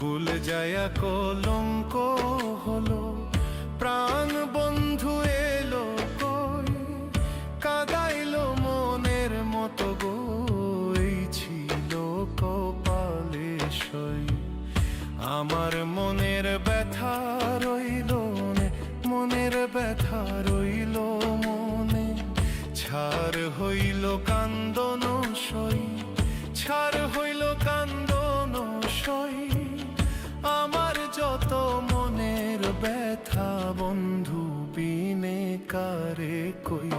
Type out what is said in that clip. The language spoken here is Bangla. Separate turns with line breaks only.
কুল যায়া কলঙ্ক হলো, প্রাণ বন্ধু এলো কই, কাদাইলো মনের মতো গো, এই ছিল কপালে সই। আমার মনের ব্যথা রইল মনের ব্যথা রইল মনে, ছাড় হইল কান্দন সই, ছাড় হইল কান্দন সই। আমার যত মনের ব্যথা বন্ধু বিনে কারে কই।